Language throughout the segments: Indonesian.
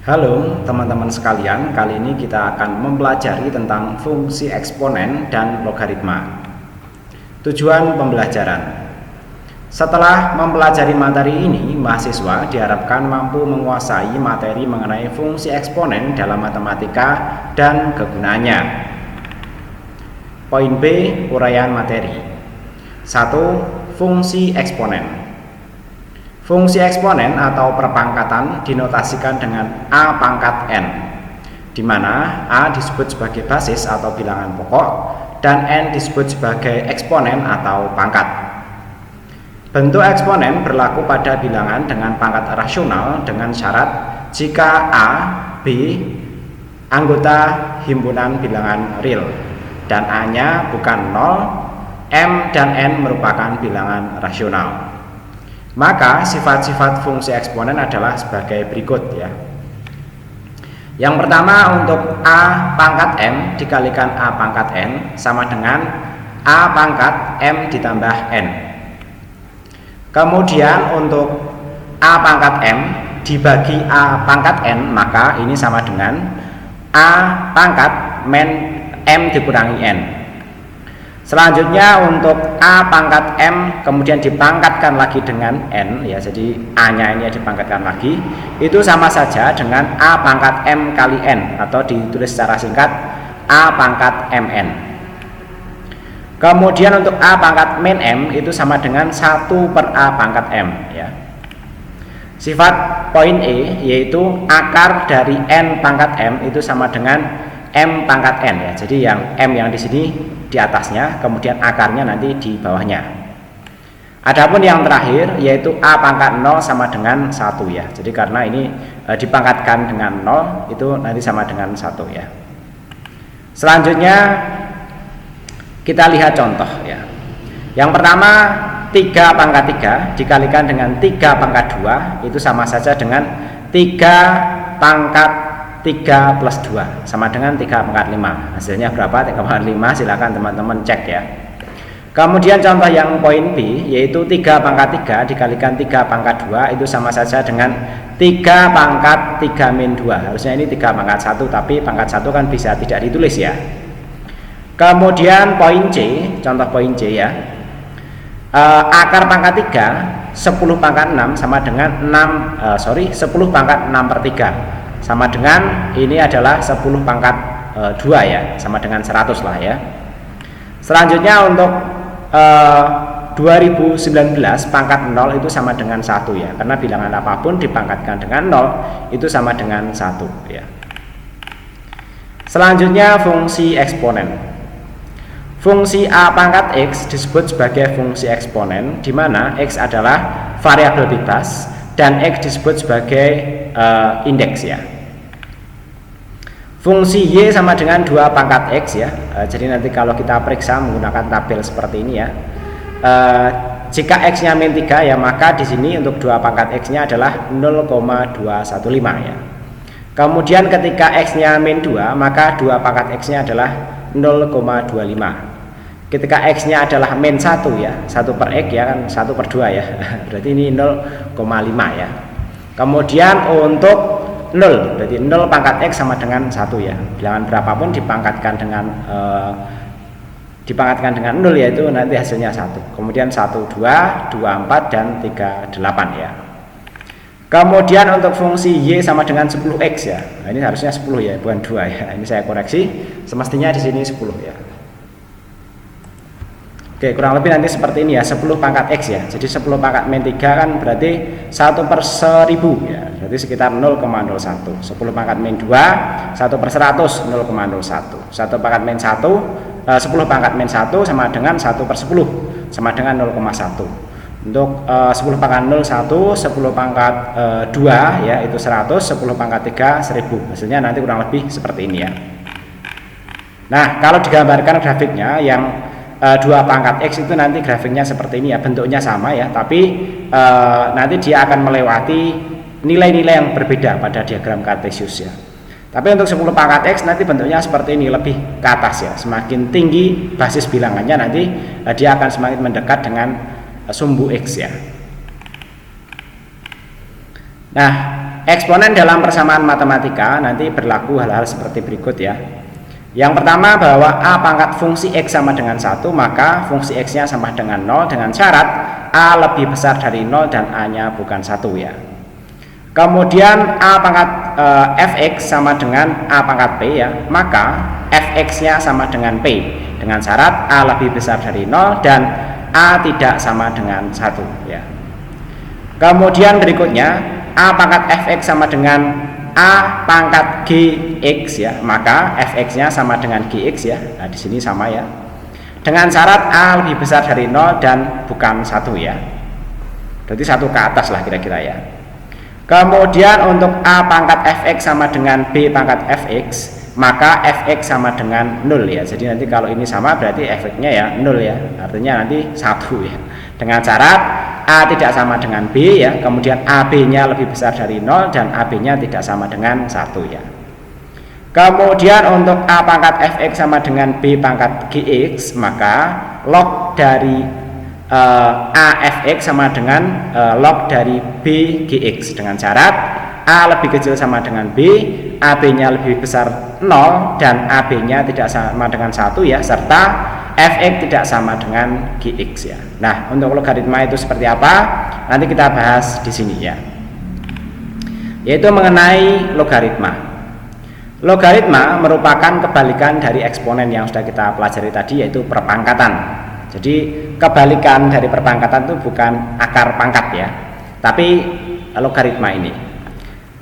Halo teman-teman sekalian, kali ini kita akan mempelajari tentang fungsi eksponen dan logaritma. Tujuan pembelajaran. Setelah mempelajari materi ini, mahasiswa diharapkan mampu menguasai materi mengenai fungsi eksponen dalam matematika dan kegunaannya. Poin B, uraian materi. 1. Fungsi eksponen. Fungsi eksponen atau perpangkatan dinotasikan dengan A pangkat N, di mana A disebut sebagai basis atau bilangan pokok dan N disebut sebagai eksponen atau pangkat. Bentuk eksponen berlaku pada bilangan dengan pangkat rasional dengan syarat jika A, B anggota himpunan bilangan real dan A-nya bukan 0, M dan N merupakan bilangan rasional. Maka sifat-sifat fungsi eksponen adalah sebagai berikut ya. Yang pertama, untuk A pangkat M dikalikan A pangkat N sama dengan A pangkat M ditambah N. Kemudian untuk A pangkat M dibagi A pangkat N, maka ini sama dengan A pangkat M dikurangi N. Selanjutnya untuk A pangkat M kemudian dipangkatkan lagi dengan N ya, jadi A nya ini dipangkatkan lagi, itu sama saja dengan A pangkat M kali N atau ditulis secara singkat A pangkat Mn. Kemudian untuk A pangkat min M itu sama dengan 1 per A pangkat M ya. Sifat poin E yaitu akar dari N pangkat M itu sama dengan M pangkat N ya. Jadi yang M yang di sini di atasnya, kemudian akarnya nanti di bawahnya. Adapun yang terakhir yaitu A pangkat 0 sama dengan 1 ya. Jadi karena ini dipangkatkan dengan 0, itu nanti sama dengan 1 ya. Selanjutnya kita lihat contoh ya. Yang pertama, 3 pangkat 3 dikalikan dengan 3 pangkat 2 itu sama saja dengan 3 pangkat 3 plus 2 sama dengan 3 pangkat 5. Hasilnya berapa? 3 pangkat 5, silakan teman-teman cek ya. Kemudian contoh yang poin B yaitu 3 pangkat 3 dikalikan 3 pangkat 2 itu sama saja dengan 3 pangkat 3 min 2. Harusnya ini 3 pangkat 1, tapi pangkat 1 kan bisa tidak ditulis ya. Kemudian poin C, contoh poin C ya. Akar pangkat 3 10 pangkat 6 sama dengan 10 pangkat 6 per 3 sama dengan ini adalah 10 pangkat 2 ya, sama dengan 100 lah ya. Selanjutnya untuk 2019 pangkat 0 itu sama dengan 1 ya, karena bilangan apapun dipangkatkan dengan 0 itu sama dengan 1 ya. Selanjutnya fungsi eksponen. Fungsi A pangkat X disebut sebagai fungsi eksponen, di mana X adalah variabel bebas dan X disebut sebagai indeks ya. Fungsi Y sama dengan 2 pangkat X ya. Jadi nanti kalau kita periksa menggunakan tabel seperti ini ya. Jika X nya min 3 ya, maka di sini untuk 2 pangkat X nya adalah 0,215 ya. Kemudian ketika X nya min 2, maka 2 pangkat X nya adalah 0,25. Ketika X nya adalah min 1 ya, 1 per X ya kan 1 per 2 ya. Berarti ini 0,5 ya. Kemudian untuk 0, berarti 0 pangkat X sama dengan 1 ya. Bilangan berapapun dipangkatkan dengan 0 yaitu nanti hasilnya 1. Kemudian 1, 2, 2, 4 dan 3, 8 ya. Kemudian untuk fungsi Y sama dengan 10X ya. Nah, ini harusnya 10 ya, bukan 2 ya. Ini saya koreksi, semestinya di sini 10 ya. Oke, kurang lebih nanti seperti ini ya, 10 pangkat X ya. Jadi 10 pangkat min 3 kan berarti 1 per 1000 ya. Berarti sekitar 0,01. 10 pangkat min 2, 1 per 100, 0,01. 1 pangkat min 1, 10 pangkat min 1 sama dengan 1 per 10, sama dengan 0,1. Untuk 10 pangkat 01, 10 pangkat 2 ya itu 100, 10 pangkat 3 1000. Hasilnya nanti kurang lebih seperti ini ya. Nah, kalau digambarkan grafiknya yang 2 pangkat X itu nanti grafiknya seperti ini ya, bentuknya sama ya, tapi nanti dia akan melewati nilai-nilai yang berbeda pada diagram Cartesius ya. Tapi untuk 10 pangkat X nanti bentuknya seperti ini, lebih ke atas ya. Semakin tinggi basis bilangannya nanti dia akan semakin mendekat dengan sumbu X ya. Nah, eksponen dalam persamaan matematika nanti berlaku hal-hal seperti berikut ya. Yang pertama, bahwa A pangkat fungsi X sama dengan 1, maka fungsi X-nya sama dengan 0 dengan syarat A lebih besar dari 0 dan A-nya bukan 1 ya. Kemudian A pangkat Fx sama dengan A pangkat P ya, maka Fx-nya sama dengan P dengan syarat A lebih besar dari 0 dan A tidak sama dengan 1 ya. Kemudian berikutnya, A pangkat Fx sama dengan A pangkat Gx ya, maka Fx-nya sama dengan Gx ya. Nah, di sini sama ya. Dengan syarat A lebih besar dari 0 dan bukan 1 ya. Berarti 1 ke atas lah kira-kira ya. Kemudian untuk A pangkat Fx sama dengan B pangkat Fx, maka Fx sama dengan 0 ya. Jadi nanti kalau ini sama berarti Fx-nya ya 0 ya. Artinya nanti 1 ya. Dengan syarat A tidak sama dengan B ya, kemudian AB-nya lebih besar dari 0 dan AB-nya tidak sama dengan 1 ya. Kemudian untuk A pangkat Fx sama dengan B pangkat Gx, maka log dari A Fx sama dengan log dari B Gx dengan syarat A lebih kecil sama dengan B, AB-nya lebih besar 0 dan AB-nya tidak sama dengan 1 ya, serta Fx tidak sama dengan Gx ya. Nah, untuk logaritma itu seperti apa? Nanti kita bahas di sini ya. Yaitu mengenai logaritma. Logaritma merupakan kebalikan dari eksponen yang sudah kita pelajari tadi, yaitu perpangkatan. Jadi kebalikan dari perpangkatan itu bukan akar pangkat ya, tapi logaritma ini.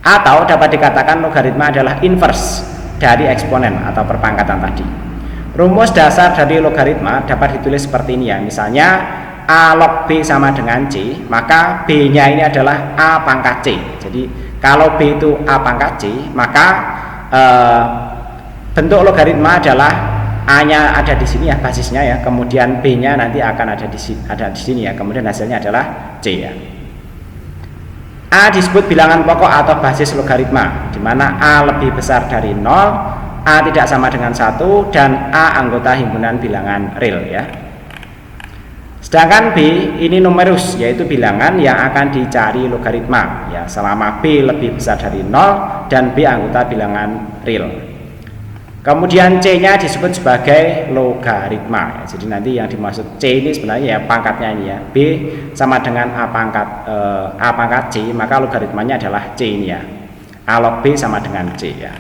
Atau dapat dikatakan logaritma adalah inverse dari eksponen atau perpangkatan tadi. Rumus dasar dari logaritma dapat ditulis seperti ini ya. Misalnya A log B sama dengan C, maka B-nya ini adalah A pangkat C. Jadi kalau B itu A pangkat C, maka bentuk logaritma adalah A-nya ada di sini ya, basisnya ya. Kemudian B-nya nanti akan ada di sini ya. Kemudian hasilnya adalah C ya. A disebut bilangan pokok atau basis logaritma, di mana A lebih besar dari 0, A tidak sama dengan 1, dan A anggota himpunan bilangan real ya. Sedangkan B ini numerus, yaitu bilangan yang akan dicari logaritma ya, selama B lebih besar dari 0 dan B anggota bilangan real. Kemudian C-nya disebut sebagai logaritma ya. Jadi nanti yang dimaksud C ini sebenarnya ya pangkatnya ini ya. B sama dengan A pangkat C, maka logaritmanya adalah C ini ya. A log B sama dengan C ya.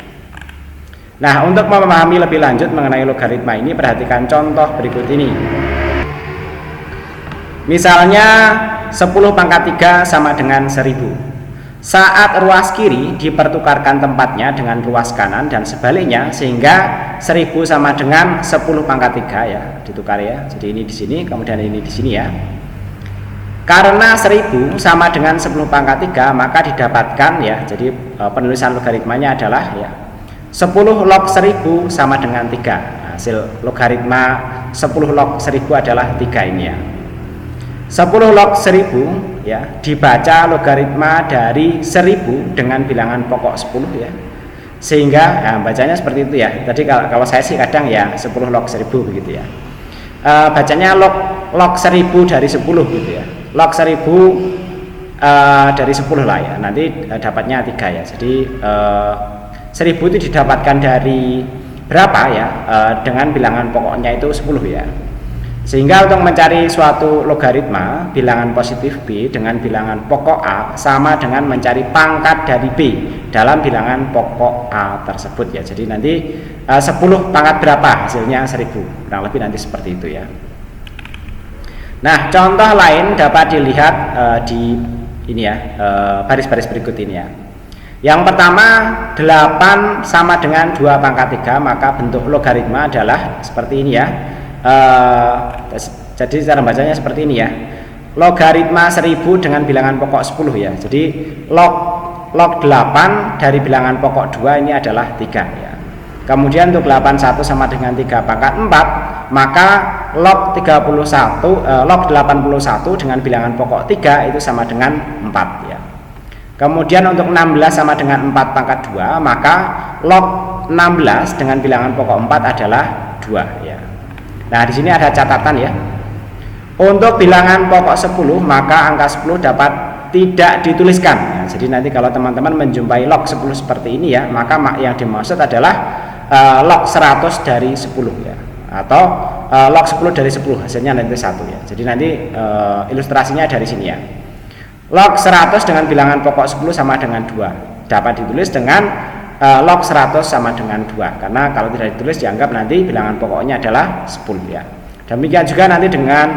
Nah, untuk memahami lebih lanjut mengenai logaritma ini, perhatikan contoh berikut ini. Misalnya 10 pangkat 3 sama dengan 1000. Saat ruas kiri dipertukarkan tempatnya dengan ruas kanan dan sebaliknya, sehingga 1000 sama dengan 10 pangkat 3 ya, ditukar ya. Jadi ini di sini, kemudian ini di sini ya. Karena 1000 sama dengan 10 pangkat 3, maka didapatkan ya. Jadi penulisan logaritmanya adalah ya 10 log 1000 sama dengan 3. Hasil logaritma 10 log 1000 adalah 3 ini ya. 10 log 1000 ya dibaca logaritma dari 1000 dengan bilangan pokok 10 ya. Sehingga ya, bacanya seperti itu ya. Tadi kalau saya sih kadang ya 10 log 1000 begitu ya. Bacanya log 1000 dari 10 gitu ya. Log 1000 dari 10 lah ya. Nanti dapatnya 3 ya. Jadi 1000 itu didapatkan dari berapa ya, dengan bilangan pokoknya itu 10 ya. Sehingga untuk mencari suatu logaritma bilangan positif B dengan bilangan pokok A sama dengan mencari pangkat dari B dalam bilangan pokok A tersebut ya. Jadi nanti 10 pangkat berapa hasilnya 1000, kurang lebih nanti seperti itu ya. Nah, contoh lain dapat dilihat di ini ya, baris-baris berikut ini ya. Yang pertama, 8 sama dengan 2 pangkat 3, maka bentuk logaritma adalah seperti ini ya. Jadi cara bacanya seperti ini ya. Logaritma 1000 dengan bilangan pokok 10 ya. Jadi log 8 dari bilangan pokok 2 ini adalah 3 ya. Kemudian untuk 81 sama dengan 3 pangkat 4, maka log 81 dengan bilangan pokok 3 itu sama dengan 4 ya. Kemudian untuk 16 sama dengan 4 pangkat 2, maka log 16 dengan bilangan pokok 4 adalah 2 ya. Nah, di sini ada catatan ya. Untuk bilangan pokok 10, maka angka 10 dapat tidak dituliskan ya. Jadi nanti kalau teman-teman menjumpai log 10 seperti ini ya, maka yang dimaksud adalah log 100 dari 10 ya, atau log 10 dari 10, hasilnya nanti 1 ya. Jadi nanti ilustrasinya dari sini ya. Log 100 dengan bilangan pokok 10 sama dengan 2 dapat ditulis dengan log 100 sama dengan 2, karena kalau tidak ditulis dianggap nanti bilangan pokoknya adalah 10 ya. Demikian juga nanti dengan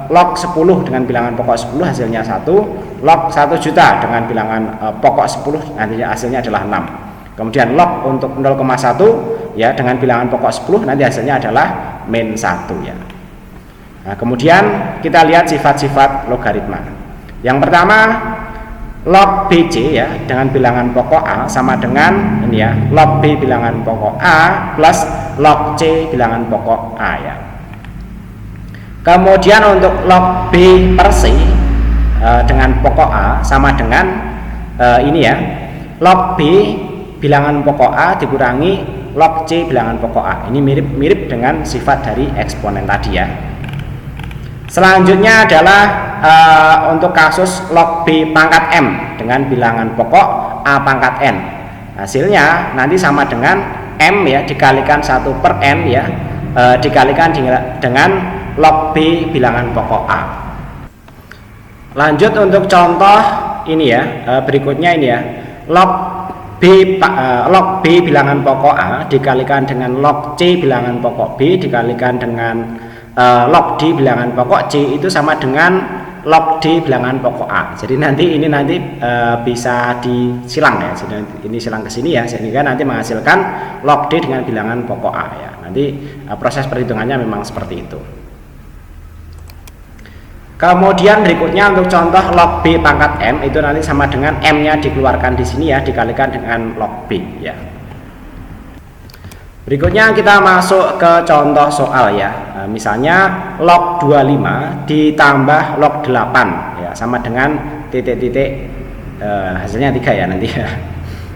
log 10 dengan bilangan pokok 10 hasilnya 1, log 1 juta dengan bilangan pokok 10 nantinya hasilnya adalah 6. Kemudian log untuk 0,1 ya dengan bilangan pokok 10 nanti hasilnya adalah min 1 ya. Nah, kemudian kita lihat sifat-sifat logaritma. Yang pertama, log BC ya dengan bilangan pokok A sama dengan ini ya, log B bilangan pokok A plus log C bilangan pokok A ya. Kemudian untuk log B per C dengan pokok A sama dengan ini ya, log B bilangan pokok A dikurangi log C bilangan pokok A. Ini mirip-mirip dengan sifat dari eksponen tadi ya. Selanjutnya adalah untuk kasus log B pangkat M dengan bilangan pokok A pangkat N. Hasilnya nanti sama dengan M ya dikalikan 1 per N ya, dikalikan dengan log B bilangan pokok A. Lanjut untuk contoh ini ya, berikutnya ini ya, log B bilangan pokok A dikalikan dengan log C bilangan pokok B dikalikan dengan log D bilangan pokok C itu sama dengan log D bilangan pokok A. Jadi nanti ini bisa disilang ya. Jadi ini silang ke sini ya, sehingga nanti menghasilkan log D dengan bilangan pokok A ya. Nanti proses perhitungannya memang seperti itu. Kemudian berikutnya untuk contoh log B pangkat M itu nanti sama dengan M-nya dikeluarkan di sini ya, dikalikan dengan log B ya. Berikutnya kita masuk ke contoh soal ya. Misalnya log 25 ditambah log 8 ya sama dengan titik-titik hasilnya 3 ya nanti ya.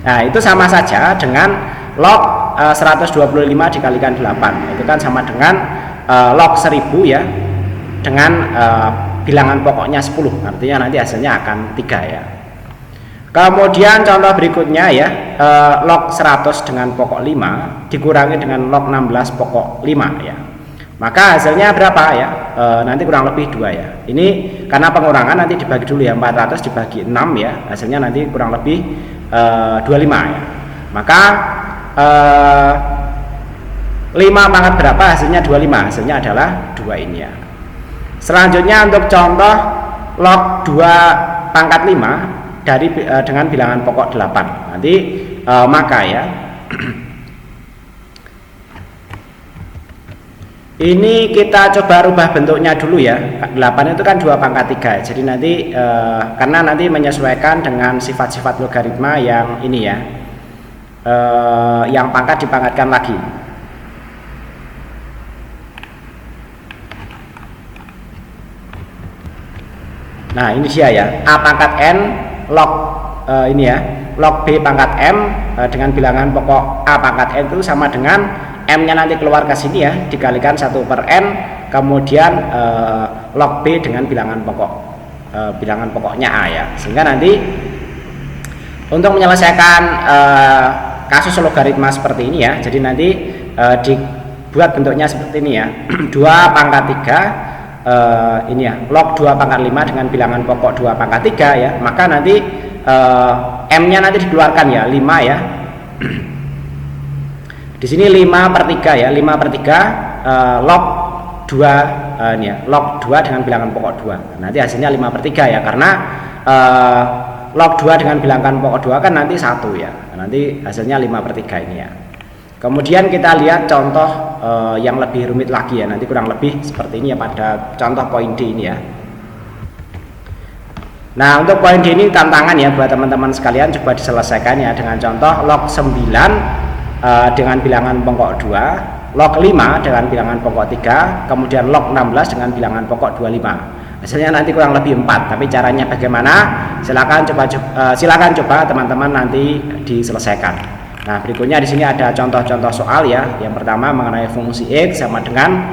Nah, itu sama saja dengan log 125 dikalikan 8. Itu kan sama dengan log 1000 ya dengan bilangan pokoknya 10, artinya nanti hasilnya akan 3 ya. Kemudian contoh berikutnya ya, log 100 dengan pokok 5 dikurangi dengan log 16 pokok 5 ya. Maka hasilnya berapa ya? Nanti kurang lebih 2 ya. Ini karena pengurangan nanti dibagi dulu ya, 400 dibagi 6 ya, hasilnya nanti kurang lebih 25 ya. Maka 5 pangkat berapa hasilnya 25, hasilnya adalah 2 ini ya. Selanjutnya untuk contoh log 2 pangkat 5 dengan bilangan pokok 8. Nanti maka ya ini kita coba rubah bentuknya dulu ya. 8 itu kan 2 pangkat 3. Jadi nanti karena nanti menyesuaikan dengan sifat-sifat logaritma yang ini ya, yang pangkat dipangkatkan lagi. Nah, ini dia ya, A pangkat N log ini ya, log B pangkat M dengan bilangan pokok A pangkat N itu sama dengan M-nya nanti keluar ke sini ya, dikalikan 1 per N, kemudian log B dengan bilangan pokoknya A ya. Sehingga nanti untuk menyelesaikan kasus logaritma seperti ini ya, jadi nanti dibuat bentuknya seperti ini ya. 2 pangkat 3 ini ya, log 2 pangkat 5 dengan bilangan pokok 2 pangkat 3 ya, maka nanti M-nya nanti dikeluarkan ya, 5 ya. Di sini 5 per 3 ya, 5 per 3 log 2 ini ya, log 2 dengan bilangan pokok 2. Nanti hasilnya 5 per 3 ya, karena log 2 dengan bilangan pokok 2 kan nanti 1 ya. Nanti hasilnya 5 per 3 ini ya. Kemudian kita lihat contoh yang lebih rumit lagi ya, nanti kurang lebih seperti ini ya pada contoh poin D ini ya. Nah, untuk poin D ini tantangan ya buat teman-teman sekalian, coba diselesaikan ya dengan contoh log 9 dengan bilangan pokok 2, log 5 dengan bilangan pokok 3, kemudian log 16 dengan bilangan pokok 25. Hasilnya nanti kurang lebih 4, tapi caranya bagaimana? Silakan coba teman-teman nanti diselesaikan. Nah, berikutnya di sini ada contoh-contoh soal ya. Yang pertama mengenai fungsi X sama dengan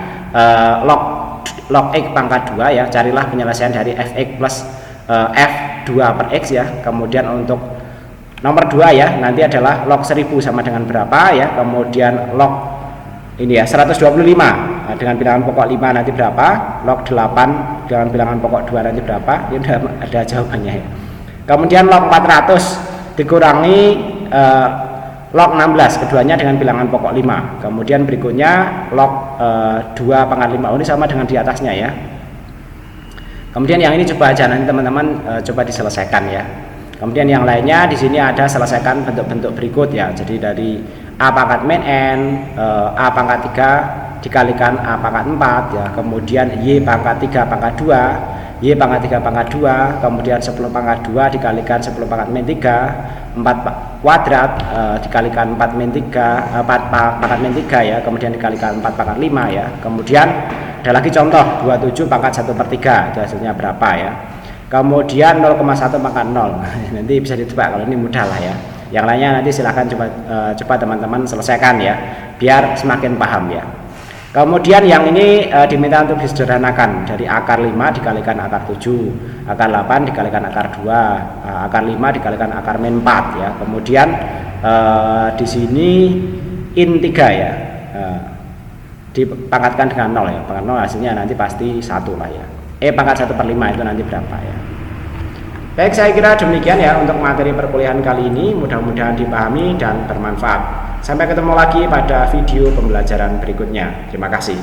log X pangkat 2 ya. Carilah penyelesaian dari fx plus f 2 per X ya. Kemudian untuk nomor 2 ya, nanti adalah log 1000 sama dengan berapa ya. Kemudian log ini ya 125 dengan bilangan pokok 5 nanti berapa, log 8 dengan bilangan pokok 2 nanti berapa. Ini sudah ada jawabannya ya. Kemudian log 400 dikurangi log 16, keduanya dengan bilangan pokok 5. Kemudian berikutnya log 2 pangkat 5. Oh, ini sama dengan di atasnya ya. Kemudian yang ini coba aja nanti teman-teman coba diselesaikan ya. Kemudian yang lainnya di sini ada selesaikan bentuk-bentuk berikut ya. Jadi dari A pangkat min N, A pangkat 3 dikalikan A pangkat 4 ya. Kemudian Y pangkat 3 pangkat 2, Y pangkat 3 pangkat 2, kemudian 10 pangkat 2 dikalikan 10 pangkat min 3, 4 kuadrat dikalikan 4 min 3, 4 pangkat min 3 ya. Kemudian dikalikan 4 pangkat 5 ya. Kemudian ada lagi contoh 27 pangkat 1/3, itu hasilnya berapa ya. Kemudian 0,1 pangkat 0 nanti bisa ditebak, kalau ini mudah lah ya. Yang lainnya nanti silahkan coba teman-teman selesaikan ya, biar semakin paham ya. Kemudian yang ini diminta untuk disederhanakan dari akar 5 dikalikan akar 7, akar 8 dikalikan akar 2, akar 5 dikalikan akar min 4 ya. Kemudian di sini in 3 ya, dipangkatkan dengan 0 ya. Pangkat 0 hasilnya nanti pasti 1 lah ya. Pangkat 1/5 itu nanti berapa ya. Baik, saya kira demikian ya untuk materi perkuliahan kali ini. Mudah-mudahan dipahami dan bermanfaat. Sampai ketemu lagi pada video pembelajaran berikutnya. Terima kasih.